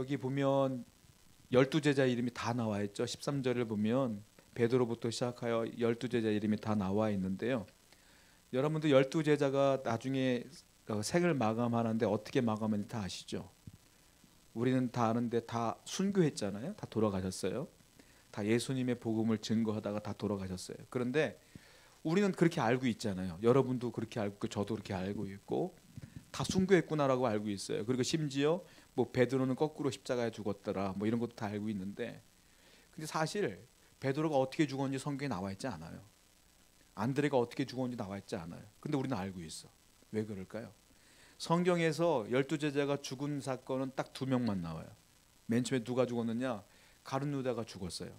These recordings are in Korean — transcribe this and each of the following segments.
저기 보면 12제자 이름이 다 나와 있죠. 13절을 보면 베드로부터 시작하여 12제자 이름이 다 나와 있는데요. 여러분도 12제자가 나중에 생을 마감하는데 어떻게 마감했는지 다 아시죠? 우리는 다 아는데 다 순교했잖아요. 다 돌아가셨어요. 다 예수님의 복음을 증거하다가 다 돌아가셨어요. 그런데 우리는 그렇게 알고 있잖아요. 여러분도 그렇게 알고 있고 저도 그렇게 알고 있고 다 순교했구나라고 알고 있어요. 그리고 심지어 뭐 베드로는 거꾸로 십자가에 죽었더라 뭐 이런 것도 다 알고 있는데, 근데 사실 베드로가 어떻게 죽었는지 성경에 나와 있지 않아요. 안드레가 어떻게 죽었는지 나와 있지 않아요. 근데 우리는 알고 있어. 왜 그럴까요? 성경에서 12제자가 죽은 사건은 딱 2명만 나와요. 맨 처음에 누가 죽었느냐? 가룟 유다가 죽었어요.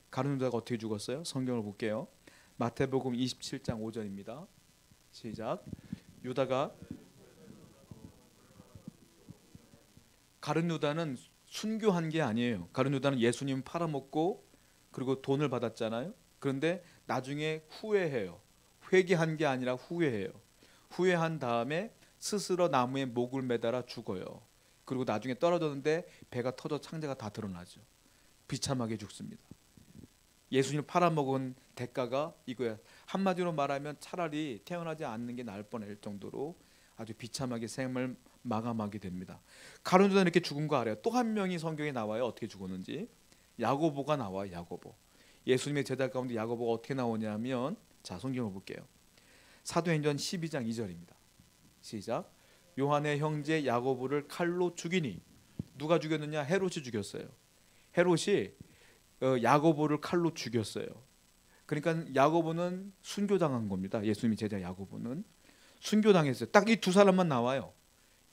가룟 유다가 어떻게 죽었어요? 성경을 볼게요. 마태복음 27장 5절입니다. 시작. 유다가, 가룟 유다는 순교한 게 아니에요. 가룟 유다는 예수님 팔아먹고 그리고 돈을 받았잖아요. 그런데 나중에 후회해요. 회개한 게 아니라 후회해요. 후회한 다음에 스스로 나무에 목을 매달아 죽어요. 그리고 나중에 떨어졌는데 배가 터져 창자가 다 드러나죠. 비참하게 죽습니다. 예수님을 팔아먹은 대가가 이거야. 한마디로 말하면 차라리 태어나지 않는 게 나을 뻔할 정도로 아주 비참하게 생을 마감하게 됩니다. 가룟 유다는 이렇게 죽은 거 알아요. 또 한 명이 성경에 나와요. 어떻게 죽었는지. 야고보가 나와요. 야고보. 예수님의 제자 가운데 야고보가 어떻게 나오냐면, 자, 성경을 볼게요. 사도행전 12장 2절입니다. 시작. 요한의 형제 야고보를 칼로 죽이니. 누가 죽였느냐? 헤롯이 죽였어요. 헤롯이 야고보를 칼로 죽였어요. 그러니까 야고보는 순교당한 겁니다. 예수님의 제자 야고보는 순교당했어요. 딱 이 두 사람만 나와요.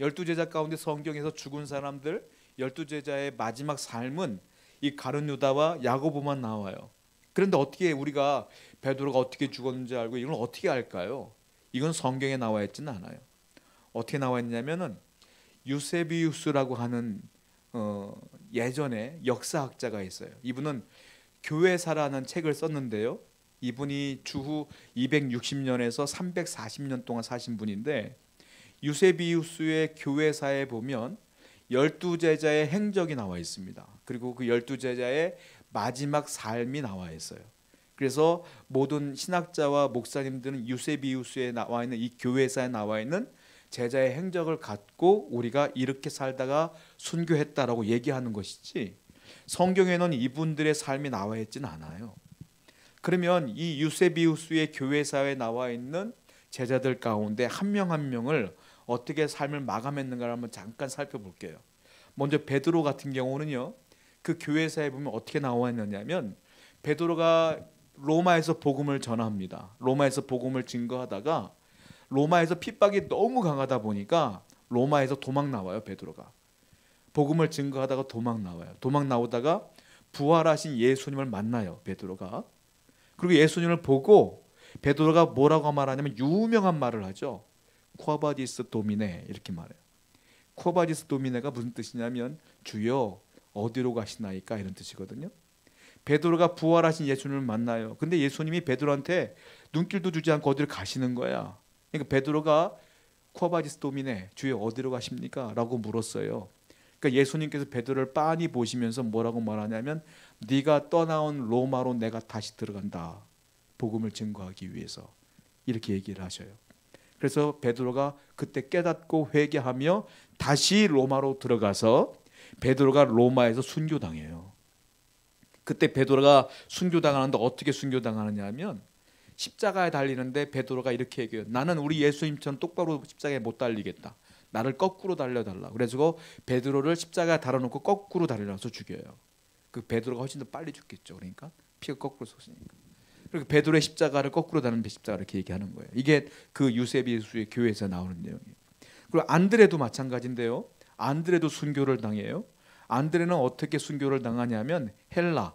12제자 가운데 성경에서 죽은 사람들 12제자의 마지막 삶은 이 가룟 유다와 야고보만 나와요. 그런데 어떻게 우리가 베드로가 어떻게 죽었는지 알고 이걸 어떻게 알까요? 이건 성경에 나와 있지는 않아요. 어떻게 나와 있냐면은 유세비우스라고 하는 예전에 역사학자가 있어요. 이분은 교회사라는 책을 썼는데요. 이분이 주후 260년에서 340년 동안 사신 분인데, 유세비우스의 교회사에 보면 12제자의 행적이 나와 있습니다. 그리고 그 12제자의 마지막 삶이 나와 있어요. 그래서 모든 신학자와 목사님들은 유세비우스에 나와 있는 이 교회사에 나와 있는 제자의 행적을 갖고 우리가 이렇게 살다가 순교했다라고 얘기하는 것이지, 성경에는 이분들의 삶이 나와 있지는 않아요. 그러면 이 유세비우스의 교회사에 나와 있는 제자들 가운데 한 명 한 명을 어떻게 삶을 마감했는가를 한번 잠깐 살펴볼게요. 먼저 베드로 같은 경우는요, 그 교회사에 보면 어떻게 나와 있느냐면, 베드로가 로마에서 복음을 전합니다. 로마에서 복음을 증거하다가 로마에서 핍박이 너무 강하다 보니까 로마에서 도망 나와요. 베드로가 복음을 증거하다가 도망 나와요. 도망 나오다가 부활하신 예수님을 만나요. 베드로가. 그리고 예수님을 보고 베드로가 뭐라고 말하냐면 유명한 말을 하죠. 쿠아바디스 도미네, 이렇게 말해요. 쿠아바디스 도미네가 무슨 뜻이냐면 주여 어디로 가시나이까, 이런 뜻이거든요. 베드로가 부활하신 예수님을 만나요. 근데 예수님이 베드로한테 눈길도 주지 않고 어디로 가시는 거야. 그러니까 베드로가 쿠아바디스 도미네, 주여 어디로 가십니까? 라고 물었어요. 그러니까 예수님께서 베드로를 빤히 보시면서 뭐라고 말하냐면, 네가 떠나온 로마로 내가 다시 들어간다. 복음을 증거하기 위해서. 이렇게 얘기를 하셔요. 그래서 베드로가 그때 깨닫고 회개하며 다시 로마로 들어가서 베드로가 로마에서 순교당해요. 그때 베드로가 순교당하는데 어떻게 순교당하느냐 하면, 십자가에 달리는데 베드로가 이렇게 얘기해요. 나는 우리 예수님처럼 똑바로 십자가에 못 달리겠다. 나를 거꾸로 달려달라. 그래서 베드로를 십자가에 달아놓고 거꾸로 달려서 죽여요. 그 베드로가 훨씬 더 빨리 죽겠죠. 그러니까 피가 거꾸로 솟으니까. 그리고 베드로의 십자가를 거꾸로 달는 십자가, 이렇게 얘기하는 거예요. 이게 그 유세비우스의 교회에서 나오는 내용이에요. 그리고 안드레도 마찬가지인데요. 안드레도 순교를 당해요. 안드레는 어떻게 순교를 당하냐면 헬라,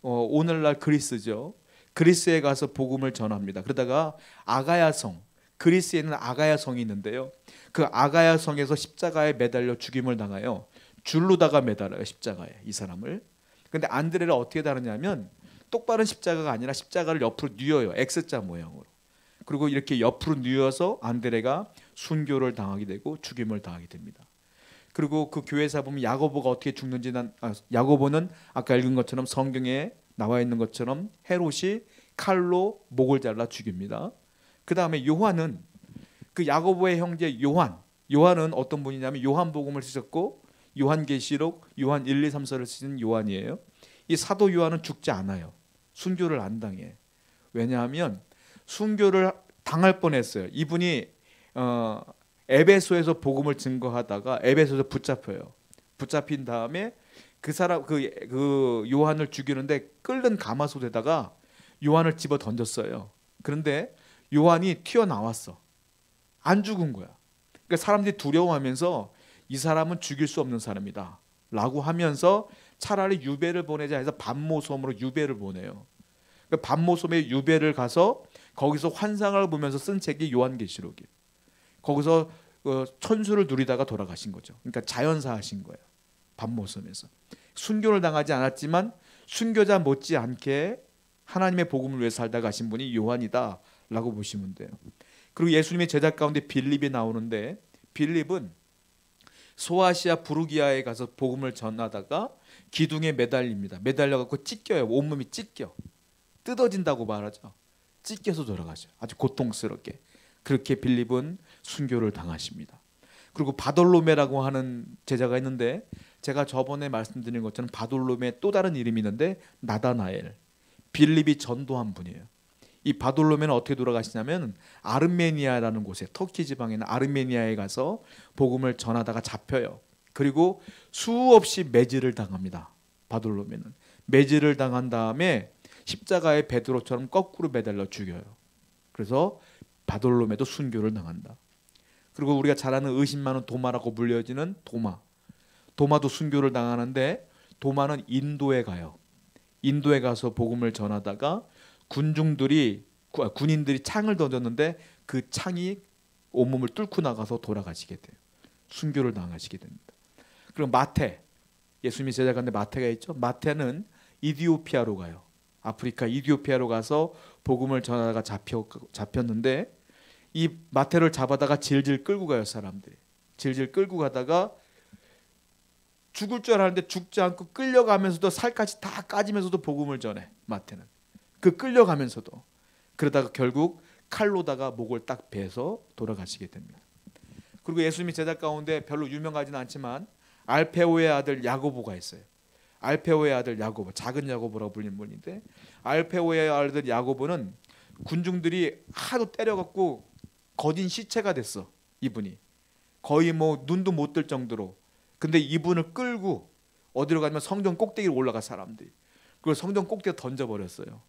오늘날 그리스죠. 그리스에 가서 복음을 전합니다. 그러다가 아가야성, 그리스에는 아가야성이 있는데요. 그 아가야성에서 십자가에 매달려 죽임을 당해요. 줄로다가 매달아요, 십자가에, 이 사람을. 근데 안드레를 어떻게 다루냐면 똑바른 십자가가 아니라 십자가를 옆으로 뉘어요. X자 모양으로. 그리고 이렇게 옆으로 뉘어서 안드레가 순교를 당하게 되고 죽임을 당하게 됩니다. 그리고 그 교회사 보면 야고보가 어떻게 죽는지 야고보는 아까 읽은 것처럼 성경에 나와 있는 것처럼 헤롯이 칼로 목을 잘라 죽입니다. 그 다음에 요한은 그 야고보의 형제 요한은 어떤 분이냐면 요한복음을 쓰셨고 요한계시록, 요한 1, 2, 3서를 쓰신 요한이에요. 이 사도 요한은 죽지 않아요. 순교를 안 당해. 왜냐하면 순교를 당할 뻔했어요. 이분이 에베소에서 복음을 증거하다가 에베소에서 붙잡혀요. 붙잡힌 다음에 그 요한을 죽이는데 끓는 가마솥에다가 요한을 집어 던졌어요. 그런데 요한이 튀어나왔어. 안 죽은 거야. 그러니까 사람들이 두려워하면서 이 사람은 죽일 수 없는 사람이다 라고 하면서 차라리 유배를 보내자 해서 반모섬으로 유배를 보내요. 그러니까 반모섬에 유배를 가서 거기서 환상을 보면서 쓴 책이 요한계시록이에요. 거기서 천수를 누리다가 돌아가신 거죠. 그러니까 자연사하신 거예요. 반모섬에서. 순교를 당하지 않았지만 순교자 못지않게 하나님의 복음을 위해 살다 가신 분이 요한이다 라고 보시면 돼요. 그리고 예수님의 제자 가운데 빌립이 나오는데 빌립은 소아시아 부르기아에 가서 복음을 전하다가 기둥에 매달립니다. 매달려갖고 찢겨요. 온몸이 찢겨. 뜯어진다고 말하죠. 찢겨서 돌아가죠. 아주 고통스럽게. 그렇게 빌립은 순교를 당하십니다. 그리고 바돌로메라고 하는 제자가 있는데 제가 저번에 말씀드린 것처럼 바돌로메 또 다른 이름이 있는데 나다나엘. 빌립이 전도한 분이에요. 이 바돌로메는 어떻게 돌아가시냐면 아르메니아라는 곳에 터키 지방에 있는 아르메니아에 가서 복음을 전하다가 잡혀요. 그리고 수없이 매질을 당합니다. 바돌로메는 매질을 당한 다음에 십자가에 베드로처럼 거꾸로 매달려 죽여요. 그래서 바돌로메도 순교를 당한다. 그리고 우리가 잘 아는 의심 많은 도마라고 불려지는 도마도 순교를 당하는데 도마는 인도에 가요. 인도에 가서 복음을 전하다가 군인들이 창을 던졌는데 그 창이 온몸을 뚫고 나가서 돌아가시게 돼요. 순교를 당하시게 됩니다. 그리고 마태, 예수님이 제자 가운데 마태가 있죠. 마태는 이디오피아로 가요. 아프리카 이디오피아로 가서 복음을 전하다가 잡혔는데 이 마태를 잡아다가 질질 끌고 가요. 사람들이 질질 끌고 가다가 죽을 줄 알았는데 죽지 않고 끌려가면서도 살까지 다 까지면서도 복음을 전해. 마태는 그 끌려가면서도 그러다가 결국 칼로다가 목을 딱 베서 돌아가시게 됩니다. 그리고 예수님이 제자 가운데 별로 유명하지는 않지만 알페오의 아들 야고보가 있어요. 알페오의 아들 야고보, 작은 야고보라고 불리는 분인데 알페오의 아들 야고보는 군중들이 하도 때려갖고 거진 시체가 됐어. 이분이 거의 뭐 눈도 못 뜰 정도로. 근데 이분을 끌고 어디로 가냐면 성전 꼭대기로 올라가 사람들이. 그걸 성전 꼭대기에 던져버렸어요.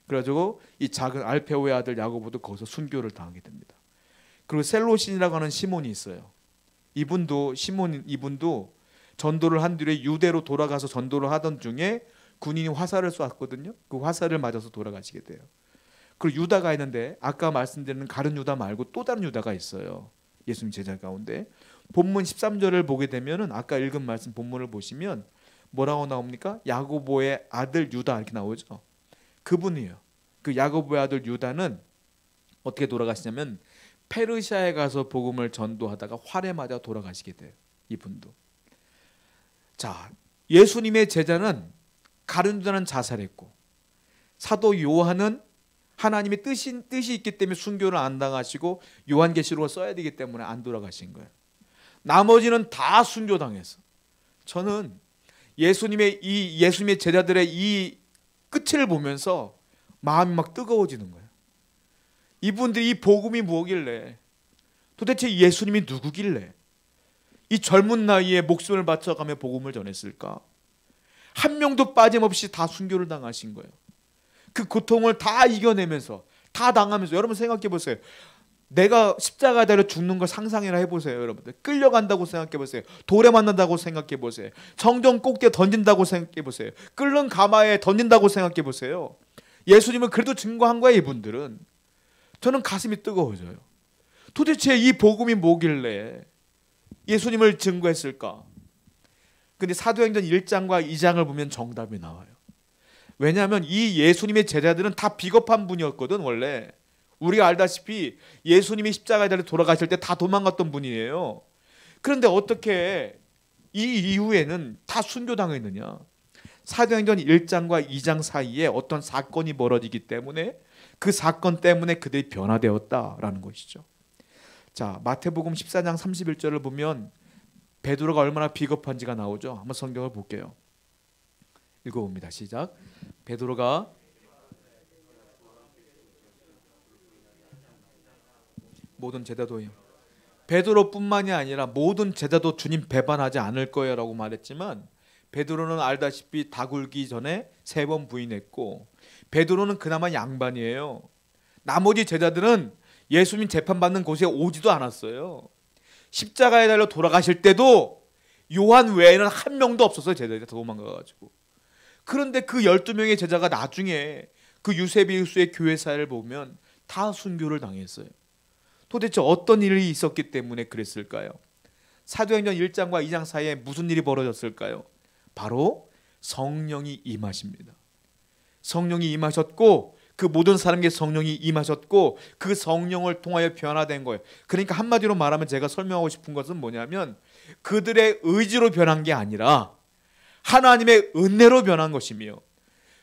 그래가지고 이 작은 알페오의 아들 야고보도 거기서 순교를 당하게 됩니다. 그리고 셀로신이라고 하는 시몬이 있어요. 이분도 전도를 한 뒤에 유대로 돌아가서 전도를 하던 중에 군인이 화살을 쐈거든요. 그 화살을 맞아서 돌아가시게 돼요. 그리고 유다가 있는데 아까 말씀드린 가룟 유다 말고 또 다른 유다가 있어요. 예수님 제자 가운데. 본문 13절을 보게 되면은 아까 읽은 말씀 본문을 보시면 뭐라고 나옵니까? 야고보의 아들 유다 이렇게 나오죠. 그분이에요. 그 야고보의 아들 유다는 어떻게 돌아가시냐면 페르시아에 가서 복음을 전도하다가 활에 맞아 돌아가시게 돼요. 이분도. 자, 예수님의 제자는 가룟 유다는 자살했고 사도 요한은 하나님의 뜻이 있기 때문에 순교를 안 당하시고 요한계시록을 써야 되기 때문에 안 돌아가신 거예요. 나머지는 다 순교당했어. 저는 예수님의 제자들의 이 끝을 보면서 마음이 막 뜨거워지는 거예요. 이분들이 이 복음이 뭐길래, 도대체 예수님이 누구길래 이 젊은 나이에 목숨을 바쳐가며 복음을 전했을까? 한 명도 빠짐없이 다 순교를 당하신 거예요. 그 고통을 다 이겨내면서 다 당하면서. 여러분 생각해 보세요. 내가 십자가에 달려 죽는 걸 상상이나 해보세요. 여러분들 끌려간다고 생각해 보세요. 돌에 맞는다고 생각해 보세요. 성전 꼭대기에 던진다고 생각해 보세요. 끓는 가마에 던진다고 생각해 보세요. 예수님을 그래도 증거한 거예요. 이분들은. 저는 가슴이 뜨거워져요. 도대체 이 복음이 뭐길래 예수님을 증거했을까? 근데 사도행전 1장과 2장을 보면 정답이 나와요. 왜냐하면 이 예수님의 제자들은 다 비겁한 분이었거든. 원래 우리가 알다시피 예수님이 십자가에 달려 돌아가실 때 다 도망갔던 분이에요. 그런데 어떻게 이 이후에는 다 순교당했느냐? 사도행전 1장과 2장 사이에 어떤 사건이 벌어지기 때문에 그 사건 때문에 그들이 변화되었다라는 것이죠. 자, 마태복음 14장 31절을 보면 베드로가 얼마나 비겁한지가 나오죠. 한번 성경을 볼게요. 읽어봅니다. 시작. 베드로가 모든 제자도요. 베드로뿐만이 아니라 모든 제자도 주님 배반하지 않을 거예요 라고 말했지만 베드로는 알다시피 다 굴기 전에 3번 부인했고 베드로는 그나마 양반이에요. 나머지 제자들은 예수님 재판받는 곳에 오지도 않았어요. 십자가에 달려 돌아가실 때도 요한 외에는 한 명도 없었어요. 제자들이 다 도망가가지고. 그런데 그 12명의 제자가 나중에 그 유세비우스의 교회사를 보면 다 순교를 당했어요. 도대체 어떤 일이 있었기 때문에 그랬을까요? 사도행전 1장과 2장 사이에 무슨 일이 벌어졌을까요? 바로 성령이 임하십니다. 성령이 임하셨고 그 모든 사람에게 성령이 임하셨고 그 성령을 통하여 변화된 거예요. 그러니까 한마디로 말하면 제가 설명하고 싶은 것은 뭐냐면 그들의 의지로 변한 게 아니라 하나님의 은혜로 변한 것이며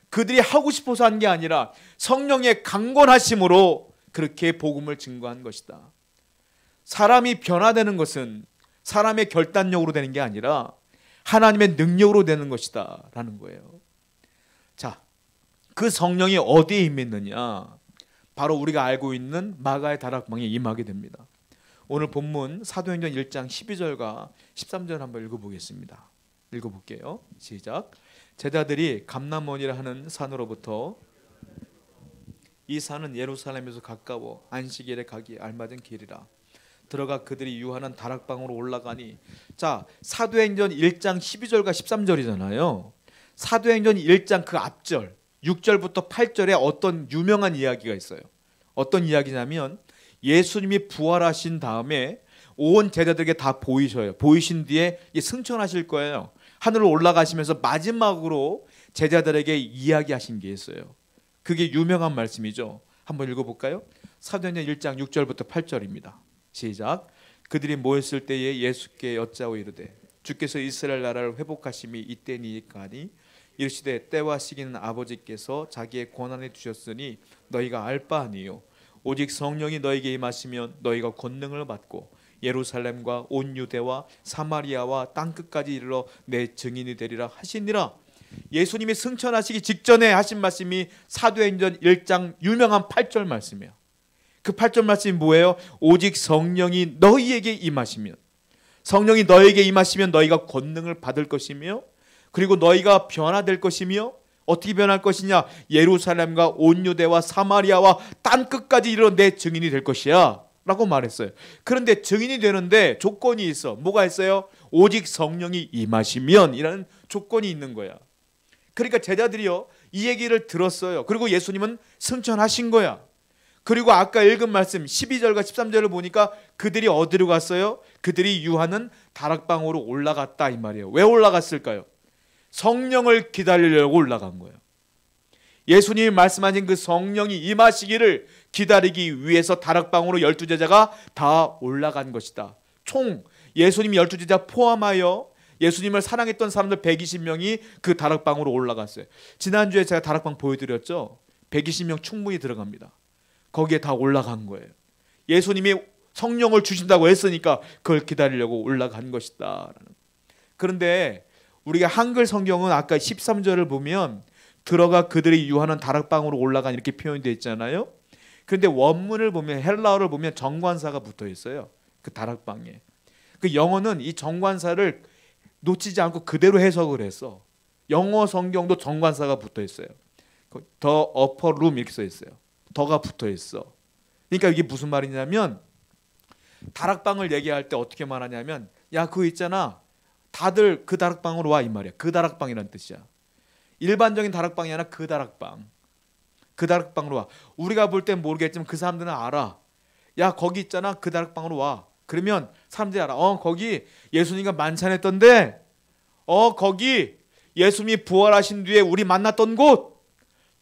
그들이 하고 싶어서 한 게 아니라 성령의 강권하심으로 그렇게 복음을 증거한 것이다. 사람이 변화되는 것은 사람의 결단력으로 되는 게 아니라 하나님의 능력으로 되는 것이다 라는 거예요. 자, 그 성령이 어디에 임했느냐? 바로 우리가 알고 있는 마가의 다락방에 임하게 됩니다. 오늘 본문 사도행전 1장 12절과 13절 한번 읽어보겠습니다. 읽어볼게요. 시작. 제자들이 감람원이라 하는 산으로부터 이 산은 예루살렘에서 가까워 안식일에 가기 알맞은 길이라 들어가 그들이 유하는 다락방으로 올라가니. 자, 사도행전 1장 12절과 13절이잖아요. 사도행전 1장 그 앞절 6절부터 8절에 어떤 유명한 이야기가 있어요. 어떤 이야기냐면 예수님이 부활하신 다음에 온 제자들에게 다 보이셔요. 보이신 뒤에 승천하실 거예요. 하늘로 올라가시면서 마지막으로 제자들에게 이야기하신 게 있어요. 그게 유명한 말씀이죠. 한번 읽어볼까요? 사도행전 1장 6절부터 8절입니다. 시작. 그들이 모였을 때에 예수께 여짜오 이르되 주께서 이스라엘 나라를 회복하심이 이때니까 하니 이르시되 때와 시기는 아버지께서 자기의 권한에 두셨으니 너희가 알 바 아니요 오직 성령이 너희에게 임하시면 너희가 권능을 받고 예루살렘과 온 유대와 사마리아와 땅끝까지 이르러 내 증인이 되리라 하시니라. 예수님이 승천하시기 직전에 하신 말씀이 사도행전 1장 유명한 8절 말씀이에요. 그 8절 말씀이 뭐예요? 오직 성령이 너희에게 임하시면, 성령이 너희에게 임하시면 너희가 권능을 받을 것이며 그리고 너희가 변화될 것이며 어떻게 변할 것이냐? 예루살렘과 온 유대와 사마리아와 땅끝까지 이르러 내 증인이 될 것이야 라고 말했어요. 그런데 증인이 되는데 조건이 있어. 뭐가 있어요? 오직 성령이 임하시면 이라는 조건이 있는 거야. 그러니까 제자들이요 이 얘기를 들었어요. 그리고 예수님은 승천하신 거야. 그리고 아까 읽은 말씀 12절과 13절을 보니까 그들이 어디로 갔어요? 그들이 유하는 다락방으로 올라갔다 이 말이에요. 왜 올라갔을까요? 성령을 기다리려고 올라간 거예요. 예수님이 말씀하신 그 성령이 임하시기를 기다리기 위해서 다락방으로 12제자가 다 올라간 것이다. 총 예수님 12제자 포함하여 예수님을 사랑했던 사람들 120명이 그 다락방으로 올라갔어요. 지난주에 제가 다락방 보여드렸죠. 120명 충분히 들어갑니다. 거기에 다 올라간 거예요. 예수님이 성령을 주신다고 했으니까 그걸 기다리려고 올라간 것이다. 그런데 우리가 한글 성경은 아까 13절을 보면 들어가 그들이 유하는 다락방으로 올라간 이렇게 표현이 되어 있잖아요. 그런데 원문을 보면 헬라어를 보면 정관사가 붙어 있어요. 그 다락방에. 그 영어는 이 정관사를 놓치지 않고 그대로 해석을 했어. 영어 성경도 정관사가 붙어 있어요. 더 upper room 이렇게 써 있어요. 더가 붙어 있어. 그러니까 이게 무슨 말이냐면 다락방을 얘기할 때 어떻게 말하냐면 야 그거 있잖아. 다들 그 다락방으로 와 이 말이야. 그 다락방이라는 뜻이야. 일반적인 다락방이 아니라 그 다락방. 그 다락방으로 와. 우리가 볼 땐 모르겠지만 그 사람들은 알아. 야 거기 있잖아. 그 다락방으로 와. 그러면 사람들이 알아. 거기 예수님과 만찬했던데. 거기 예수님이 부활하신 뒤에 우리 만났던 곳.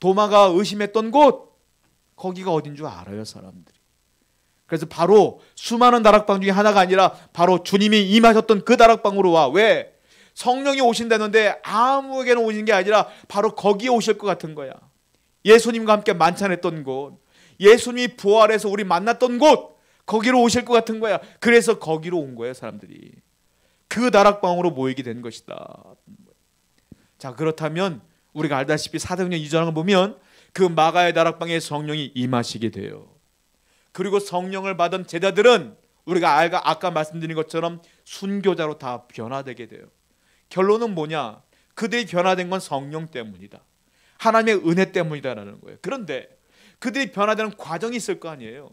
도마가 의심했던 곳. 거기가 어딘 줄 알아요 사람들이. 그래서 바로 수많은 다락방 중에 하나가 아니라 바로 주님이 임하셨던 그 다락방으로 와. 왜? 성령이 오신다는데 아무에게나 오시는 게 아니라 바로 거기에 오실 것 같은 거야. 예수님과 함께 만찬했던 곳, 예수님이 부활해서 우리 만났던 곳, 거기로 오실 것 같은 거야. 그래서 거기로 온 거예요. 사람들이 그 다락방으로 모이게 된 것이다. 자, 그렇다면 우리가 알다시피 사도행전 2장을 보면 그 마가의 다락방에 성령이 임하시게 돼요. 그리고 성령을 받은 제자들은 우리가 아까 말씀드린 것처럼 순교자로 다 변화되게 돼요. 결론은 뭐냐? 그들이 변화된 건 성령 때문이다. 하나님의 은혜 때문이다라는 거예요. 그런데 그들이 변화되는 과정이 있을 거 아니에요.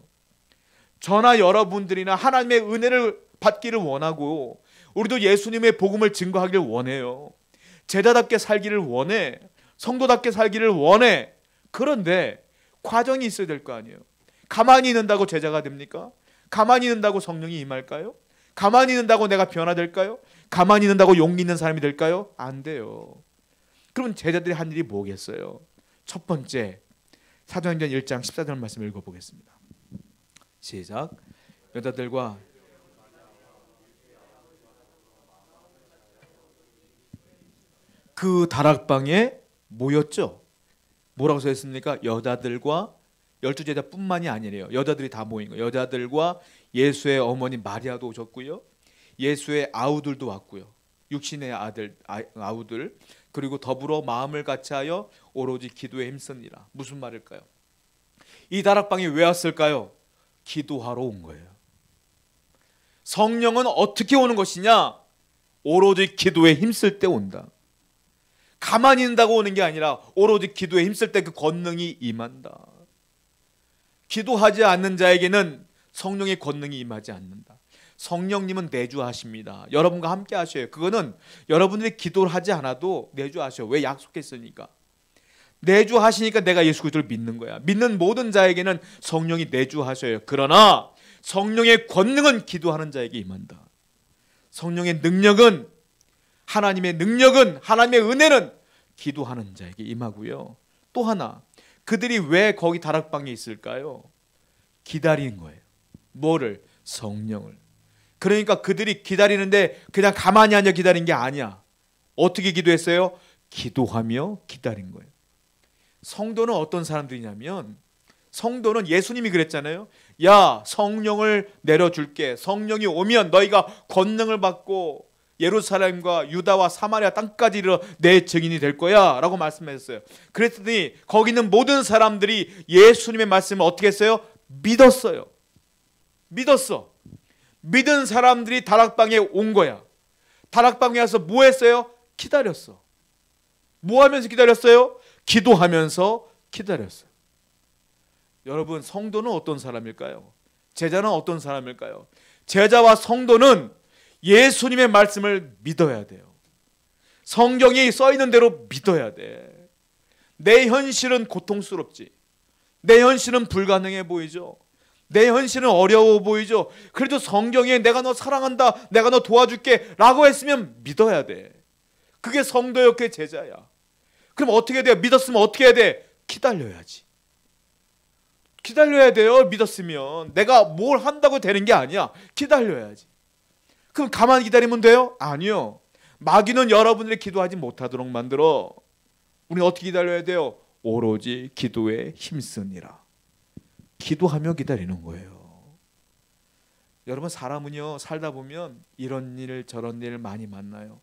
저나 여러분들이나 하나님의 은혜를 받기를 원하고 우리도 예수님의 복음을 증거하기를 원해요. 제자답게 살기를 원해. 성도답게 살기를 원해. 그런데 과정이 있어야 될 거 아니에요. 가만히 있는다고 제자가 됩니까? 가만히 있는다고 성령이 임할까요? 가만히 있는다고 내가 변화될까요? 가만히 있는다고 용기 있는 사람이 될까요? 안 돼요. 그럼 제자들이 한 일이 뭐겠어요? 첫 번째, 사도행전 1장 14절 말씀 읽어보겠습니다. 시작. 여자들과 그 다락방에 모였죠. 뭐라고 써 있습니까? 여자들과 12제자뿐만이 아니래요. 여자들이 다 모인 거예요. 여자들과 예수의 어머니 마리아도 오셨고요. 예수의 아우들도 왔고요. 육신의 아우들, 그리고 더불어 마음을 같이하여 오로지 기도에 힘쓰니라. 무슨 말일까요? 이 다락방에 왜 왔을까요? 기도하러 온 거예요. 성령은 어떻게 오는 것이냐? 오로지 기도에 힘쓸 때 온다. 가만히 있는다고 오는 게 아니라 오로지 기도에 힘쓸 때 그 권능이 임한다. 기도하지 않는 자에게는 성령의 권능이 임하지 않는다. 성령님은 내주하십니다. 여러분과 함께 하셔요. 그거는 여러분들이 기도를 하지 않아도 내주하셔요. 왜? 약속했으니까. 내주하시니까 내가 예수 그리스도를 믿는 거야. 믿는 모든 자에게는 성령이 내주하셔요. 그러나 성령의 권능은 기도하는 자에게 임한다. 성령의 능력은, 하나님의 능력은, 하나님의 은혜는 기도하는 자에게 임하고요. 또 하나, 그들이 왜 거기 다락방에 있을까요? 기다리는 거예요. 뭐를? 성령을. 그러니까 그들이 기다리는데 그냥 가만히 앉아 기다린 게 아니야. 어떻게 기도했어요? 기도하며 기다린 거예요. 성도는 어떤 사람들이냐면, 성도는 예수님이 그랬잖아요. 야, 성령을 내려줄게. 성령이 오면 너희가 권능을 받고 예루살렘과 유다와 사마리아 땅까지 이르러 내 증인이 될 거야 라고 말씀하셨어요. 그랬더니 거기 있는 모든 사람들이 예수님의 말씀을 어떻게 했어요? 믿었어요. 믿었어. 믿은 사람들이 다락방에 온 거야. 다락방에 와서 뭐 했어요? 기다렸어. 뭐 하면서 기다렸어요? 기도하면서 기다렸어요. 여러분, 성도는 어떤 사람일까요? 제자는 어떤 사람일까요? 제자와 성도는 예수님의 말씀을 믿어야 돼요. 성경이 써 있는 대로 믿어야 돼. 내 현실은 고통스럽지. 내 현실은 불가능해 보이죠. 내 현실은 어려워 보이죠. 그래도 성경에 내가 너 사랑한다, 내가 너 도와줄게 라고 했으면 믿어야 돼. 그게 성도였기에 제자야. 그럼 어떻게 돼요? 믿었으면 어떻게 해야 돼? 기다려야지. 기다려야 돼요. 믿었으면. 내가 뭘 한다고 되는 게 아니야. 기다려야지. 그럼 가만히 기다리면 돼요? 아니요. 마귀는 여러분들이 기도하지 못하도록 만들어. 우리는 어떻게 기다려야 돼요? 오로지 기도에 힘쓰니라. 기도하며 기다리는 거예요. 여러분, 사람은요, 살다 보면 이런 일 저런 일 많이 만나요.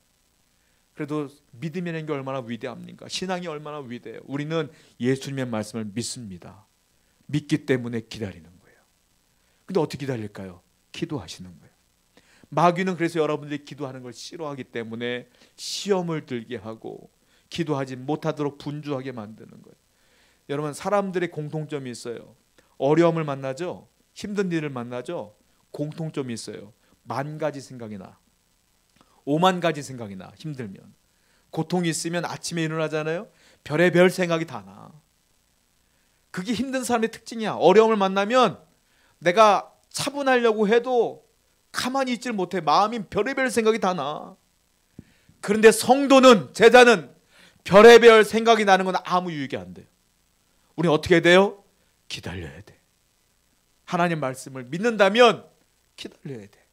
그래도 믿음이라는 게 얼마나 위대합니까? 신앙이 얼마나 위대해요. 우리는 예수님의 말씀을 믿습니다. 믿기 때문에 기다리는 거예요. 근데 어떻게 기다릴까요? 기도하시는 거예요. 마귀는 그래서 여러분들이 기도하는 걸 싫어하기 때문에 시험을 들게 하고 기도하지 못하도록 분주하게 만드는 거예요. 여러분, 사람들의 공통점이 있어요. 어려움을 만나죠. 힘든 일을 만나죠. 공통점이 있어요. 10,000가지 생각이 나. 50,000가지 생각이 나. 힘들면. 고통이 있으면 아침에 일어나잖아요. 별의별 생각이 다 나. 그게 힘든 사람의 특징이야. 어려움을 만나면 내가 차분하려고 해도 가만히 있질 못해. 마음이 별의별 생각이 다 나. 그런데 성도는, 제자는 별의별 생각이 나는 건 아무 유익이 안 돼요. 우리는 어떻게 돼요? 기다려야 돼. 하나님 말씀을 믿는다면 기다려야 돼.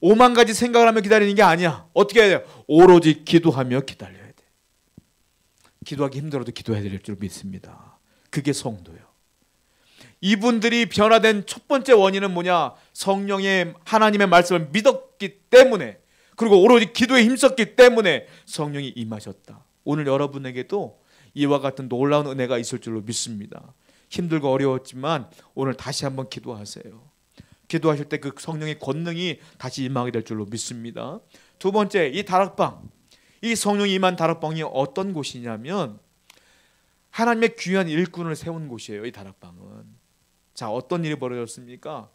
오만 가지 생각을 하며 기다리는 게 아니야. 어떻게 해야 돼요? 오로지 기도하며 기다려야 돼. 기도하기 힘들어도 기도해야 될 줄 믿습니다. 그게 성도예요. 이분들이 변화된 첫 번째 원인은 뭐냐? 성령의 하나님의 말씀을 믿었기 때문에, 그리고 오로지 기도에 힘썼기 때문에 성령이 임하셨다. 오늘 여러분에게도 이와 같은 놀라운 은혜가 있을 줄로 믿습니다. 힘들고 어려웠지만 오늘 다시 한번 기도하세요. 기도하실 때 그 성령의 권능이 다시 임하게 될 줄로 믿습니다. 두 번째, 이 다락방, 이 성령이 임한 다락방이 어떤 곳이냐면 하나님의 귀한 일꾼을 세운 곳이에요. 이 다락방은. 자, 어떤 일이 벌어졌습니까?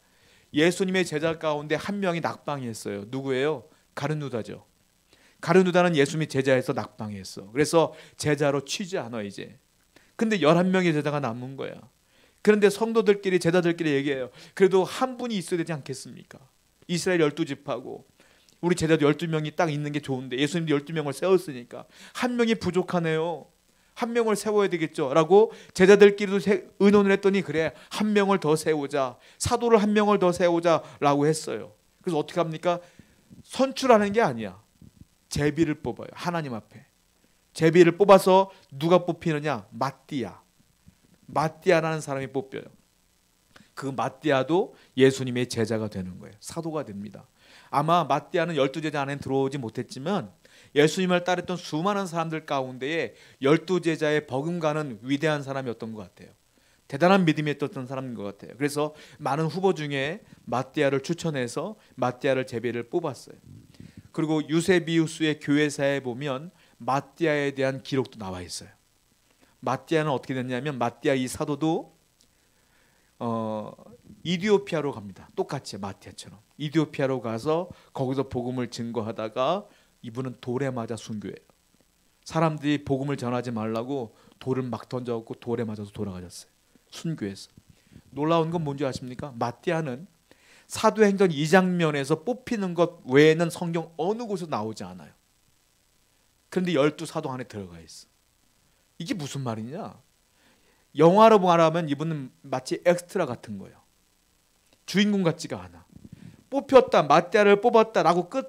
예수님의 제자 가운데 한 명이 낙방했어요. 누구예요? 가룟유다죠. 가룟유다는 예수님의 제자에서 낙방했어. 그래서 제자로 취지않아 이제. 근데 11명의 제자가 남은 거야. 그런데 성도들끼리, 제자들끼리 얘기해요. 그래도 한 분이 있어야 되지 않겠습니까? 이스라엘 12지파고 우리 제자도 12명이 딱 있는 게 좋은데 예수님도 12명을 세웠으니까 한 명이 부족하네요. 한 명을 세워야 되겠죠 라고 제자들끼리도 의논을 했더니, 그래, 한 명을 더 세우자, 사도를 한 명을 더 세우자 라고 했어요. 그래서 어떻게 합니까? 선출하는 게 아니야. 제비를 뽑아요. 하나님 앞에 제비를 뽑아서 누가 뽑히느냐? 마띠아라는 사람이 뽑혀요. 그 마띠아도 예수님의 제자가 되는 거예요. 사도가 됩니다. 아마 마띠아는 12제자 안에 들어오지 못했지만 예수님을 따랐던 수많은 사람들 가운데에 12제자의 버금가는 위대한 사람이었던 것 같아요. 대단한 믿음이 있었던 사람인 것 같아요. 그래서 많은 후보 중에 마띠아를 추천해서 마띠아를 제비를 뽑았어요. 그리고 유세비우스의 교회사에 보면 마띠아에 대한 기록도 나와 있어요. 마띠아는 어떻게 됐냐면, 마띠아 이 사도도 이디오피아로 갑니다. 똑같이 마띠아처럼 이디오피아로 가서 거기서 복음을 증거하다가 이분은 돌에 맞아 순교해요. 사람들이 복음을 전하지 말라고 돌을 막 던져갖고 돌에 맞아서 돌아가셨어요. 순교해서. 놀라운 건 뭔지 아십니까? 마띠아는 사도행전 2장면에서 뽑히는 것 외에는 성경 어느 곳에서 나오지 않아요. 그런데 12사도 안에 들어가 있어. 이게 무슨 말이냐? 영화로 말하면 이분은 마치 엑스트라 같은 거예요. 주인공 같지가 않아. 뽑혔다, 마띠아를 뽑았다라고 끝.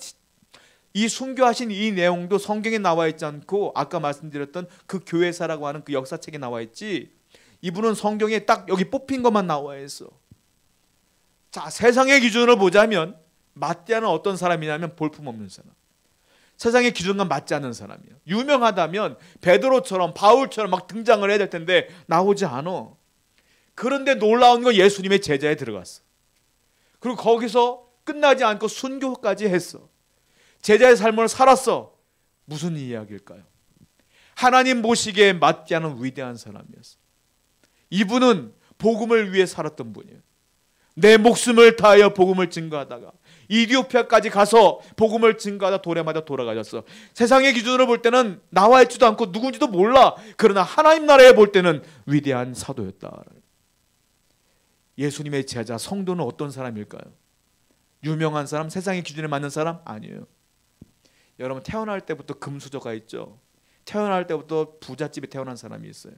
이 순교하신 이 내용도 성경에 나와 있지 않고 아까 말씀드렸던 그 교회사라고 하는 그 역사책에 나와 있지, 이분은 성경에 딱 여기 뽑힌 것만 나와 있어. 자, 세상의 기준으로 보자면 마띠아는 어떤 사람이냐면 볼품없는 사람, 세상의 기준과 맞지 않는 사람이에요. 유명하다면 베드로처럼 바울처럼 막 등장을 해야 될 텐데 나오지 않아. 그런데 놀라운 건 예수님의 제자에 들어갔어. 그리고 거기서 끝나지 않고 순교까지 했어. 제자의 삶을 살았어. 무슨 이야기일까요? 하나님 보시기에 마띠아는 위대한 사람이었어. 이분은 복음을 위해 살았던 분이에요. 내 목숨을 다하여 복음을 증거하다가 이디오피아까지 가서 복음을 증거하다 돌에 맞아 돌아가셨어. 세상의 기준으로 볼 때는 나와 있지도 않고 누군지도 몰라. 그러나 하나님 나라에 볼 때는 위대한 사도였다. 예수님의 제자 성도는 어떤 사람일까요? 유명한 사람, 세상의 기준에 맞는 사람? 아니에요. 여러분, 태어날 때부터 금수저가 있죠. 태어날 때부터 부잣집에 태어난 사람이 있어요.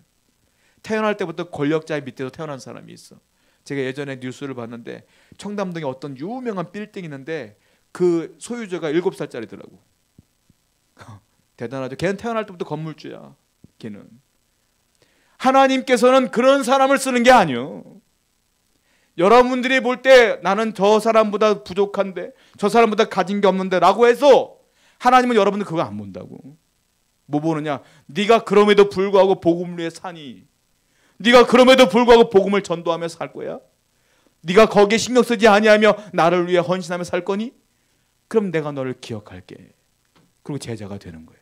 태어날 때부터 권력자의 밑에서 태어난 사람이 있어. 제가 예전에 뉴스를 봤는데 청담동에 어떤 유명한 빌딩이 있는데 그 소유주가 7살짜리더라고. 대단하죠. 걔는 태어날 때부터 건물주야. 걔는. 하나님께서는 그런 사람을 쓰는 게 아니요. 여러분들이 볼 때 나는 저 사람보다 부족한데, 저 사람보다 가진 게 없는데 라고 해서 하나님은 여러분들 그거 안 본다고. 뭐 보느냐? 네가 그럼에도 불구하고 복음을 위해 사니? 네가 그럼에도 불구하고 복음을 전도하며 살 거야? 네가 거기에 신경 쓰지 아니하며 나를 위해 헌신하며 살 거니? 그럼 내가 너를 기억할게. 그리고 제자가 되는 거예요.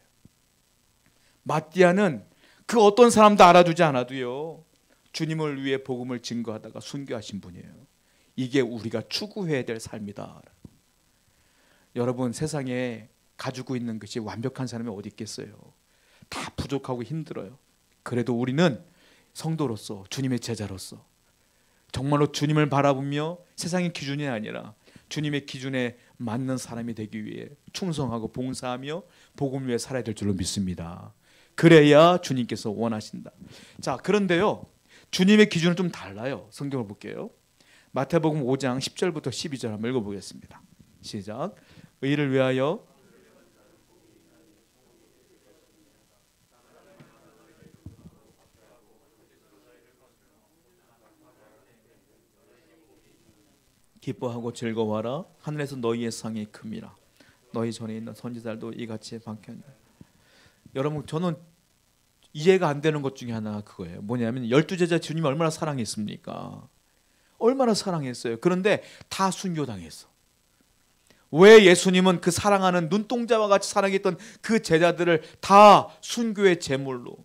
마띠아는 그 어떤 사람도 알아주지 않아도요, 주님을 위해 복음을 증거하다가 순교하신 분이에요. 이게 우리가 추구해야 될 삶이다. 여러분, 세상에 가지고 있는 것이 완벽한 사람이 어디 있겠어요? 다 부족하고 힘들어요. 그래도 우리는 성도로서, 주님의 제자로서 정말로 주님을 바라보며 세상의 기준이 아니라 주님의 기준에 맞는 사람이 되기 위해 충성하고 봉사하며 복음 위에 살아야 될 줄로 믿습니다. 그래야 주님께서 원하신다. 자, 그런데요, 주님의 기준은 좀 달라요. 성경을 볼게요. 마태복음 5장 10절부터 12절 한번 읽어보겠습니다. 시작. 의를 위하여 기뻐하고 즐거워하라. 하늘에서 너희의 상이 큼이라. 너희 전에 있는 선지자들도 이같이 박혔다. 여러분, 저는 이해가 안 되는 것 중에 하나가 그거예요. 뭐냐면 12제자 주님 얼마나 사랑했습니까? 얼마나 사랑했어요. 그런데 다 순교당했어. 왜 예수님은 그 사랑하는 눈동자와 같이 사랑했던 그 제자들을 다 순교의 제물로,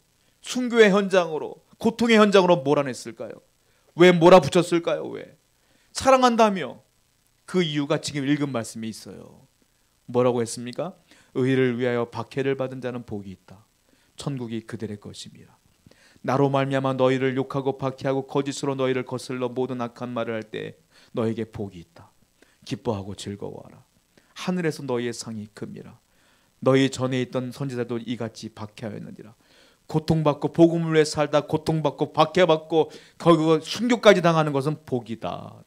순교의 현장으로, 고통의 현장으로 몰아냈을까요? 왜 몰아붙였을까요? 왜? 사랑한다며. 그 이유가 지금 읽은 말씀에 있어요. 뭐라고 했습니까? 의를 위하여 박해를 받은 자는 복이 있다. 천국이 그들의 것입니다. 나로 말미암아 너희를 욕하고 박해하고 거짓으로 너희를 거슬러 모든 악한 말을 할 때 너에게 복이 있다. 기뻐하고 즐거워하라. 하늘에서 너희의 상이 큼이라. 너희 전에 있던 선지자도 이같이 박해하였느니라. 고통받고 복음을 위해 살다 고통받고 박해받고 거기서 순교까지 당하는 것은 복이다.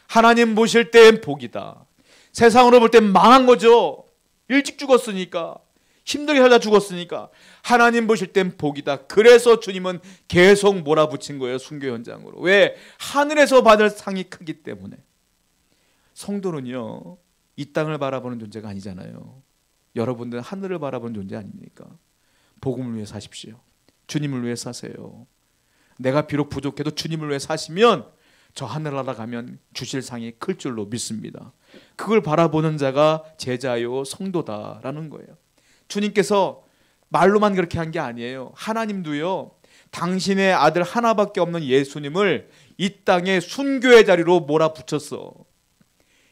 하나님 보실 땐 복이다. 세상으로 볼 땐 망한 거죠. 일찍 죽었으니까, 힘들게 살다 죽었으니까. 하나님 보실 땐 복이다. 그래서 주님은 계속 몰아붙인 거예요. 순교 현장으로. 왜? 하늘에서 받을 상이 크기 때문에. 성도는요, 이 땅을 바라보는 존재가 아니잖아요. 여러분들은 하늘을 바라보는 존재 아닙니까? 복음을 위해 사십시오. 주님을 위해 사세요. 내가 비록 부족해도 주님을 위해 사시면 저 하늘나라 가면 주실 상이 클 줄로 믿습니다. 그걸 바라보는 자가 제자요 성도다라는 거예요. 주님께서 말로만 그렇게 한 게 아니에요. 하나님도요, 당신의 아들 하나밖에 없는 예수님을 이 땅에 순교의 자리로 몰아붙였어.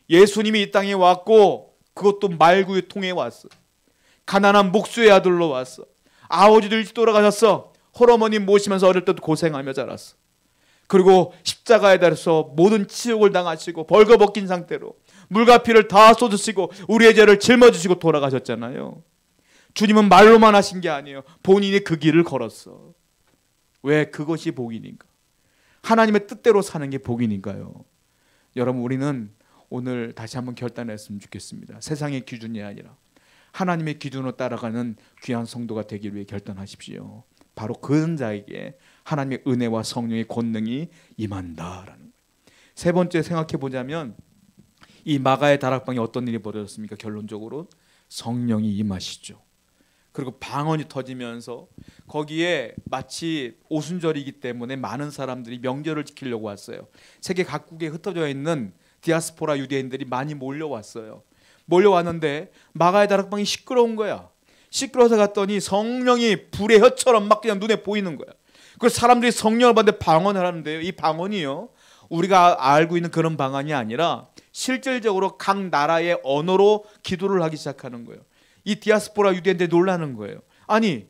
예수님이 이 땅에 왔고, 그것도 말구의 통에 왔어. 가난한 목수의 아들로 왔어. 아버지도 일찍 돌아가셨어. 홀어머니 모시면서 어릴 때도 고생하며 자랐어. 그리고 십자가에 달려서 모든 치욕을 당하시고 벌거벗긴 상태로 물과 피를 다 쏟으시고 우리의 죄를 짊어지시고 돌아가셨잖아요. 주님은 말로만 하신 게 아니에요. 본인이 그 길을 걸었어. 왜? 그것이 복이니까. 하나님의 뜻대로 사는 게 복이니까요. 여러분, 우리는 오늘 다시 한번 결단했으면 좋겠습니다. 세상의 기준이 아니라 하나님의 기준으로 따라가는 귀한 성도가 되기 위해 결단하십시오. 바로 그런 자에게 하나님의 은혜와 성령의 권능이 임한다라는 거예요. 세 번째 생각해 보자면, 이 마가의 다락방에 어떤 일이 벌어졌습니까? 결론적으로 성령이 임하시죠. 그리고 방언이 터지면서 거기에 마치 오순절이기 때문에 많은 사람들이 명절을 지키려고 왔어요. 세계 각국에 흩어져 있는 디아스포라 유대인들이 많이 몰려왔어요. 몰려왔는데 마가의 다락방이 시끄러운 거야. 시끄러워서 갔더니 성령이 불의 혀처럼 막 그냥 눈에 보이는 거야. 그래서 사람들이 성령을 받는데 방언을 하는데요. 이 방언이요, 우리가 알고 있는 그런 방언이 아니라 실질적으로 각 나라의 언어로 기도를 하기 시작하는 거예요. 이 디아스포라 유대인들이 놀라는 거예요. 아니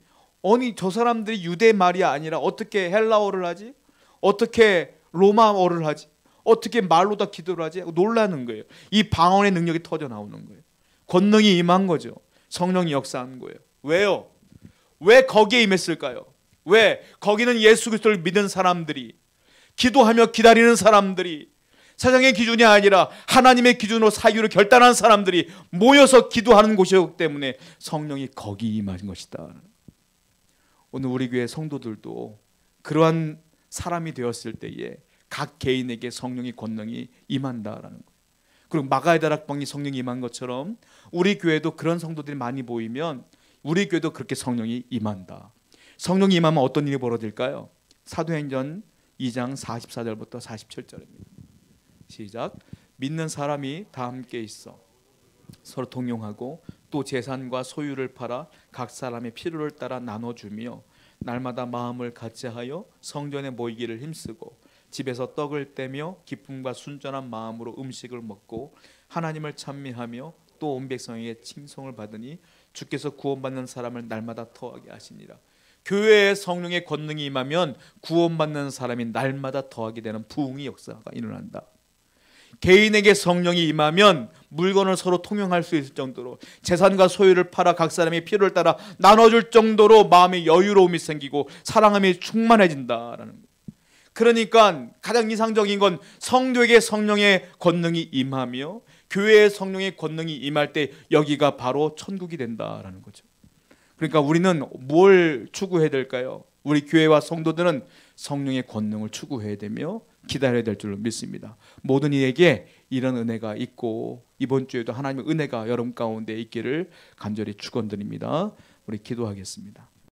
저 사람들이 유대 말이 아니라 어떻게 헬라어를 하지? 어떻게 로마어를 하지? 어떻게 말로 다 기도를 하지? 놀라는 거예요. 이 방언의 능력이 터져 나오는 거예요. 권능이 임한 거죠. 성령이 역사한 거예요. 왜요? 왜 거기에 임했을까요? 왜? 거기는 예수 그리스도를 믿는 사람들이, 기도하며 기다리는 사람들이, 세상의 기준이 아니라 하나님의 기준으로 사유를 결단한 사람들이 모여서 기도하는 곳이었기 때문에 성령이 거기 임하신 것이다. 오늘 우리 교회 성도들도 그러한 사람이 되었을 때에 각 개인에게 성령의 권능이 임한다라는 거예요. 그리고 마가의 다락방이 성령이 임한 것처럼 우리 교회도 그런 성도들이 많이 보이면 우리 교회도 그렇게 성령이 임한다. 성령이 임하면 어떤 일이 벌어질까요? 사도행전 2장 44절부터 47절입니다. 시작. 믿는 사람이 다 함께 있어 서로 동용하고 또 재산과 소유를 팔아 각 사람의 필요를 따라 나눠주며 날마다 마음을 같이하여 성전에 모이기를 힘쓰고 집에서 떡을 떼며 기쁨과 순전한 마음으로 음식을 먹고 하나님을 찬미하며 또 온 백성에게 칭송을 받으니 주께서 구원받는 사람을 날마다 더하게 하시니라. 교회에 성령의 권능이 임하면 구원받는 사람이 날마다 더하게 되는 부흥의 역사가 일어난다. 개인에게 성령이 임하면 물건을 서로 통용할 수 있을 정도로 재산과 소유를 팔아 각 사람의 필요를 따라 나눠줄 정도로 마음의 여유로움이 생기고 사랑함이 충만해진다라는 거예요. 그러니까 가장 이상적인 건 성도에게 성령의 권능이 임하며 교회의 성령의 권능이 임할 때 여기가 바로 천국이 된다라는 거죠. 그러니까 우리는 뭘 추구해야 될까요? 우리 교회와 성도들은 성령의 권능을 추구해야 되며 기다려야 될 줄로 믿습니다. 모든 이에게 이런 은혜가 있고 이번 주에도 하나님의 은혜가 여러분 가운데 있기를 간절히 축원드립니다. 우리 기도하겠습니다.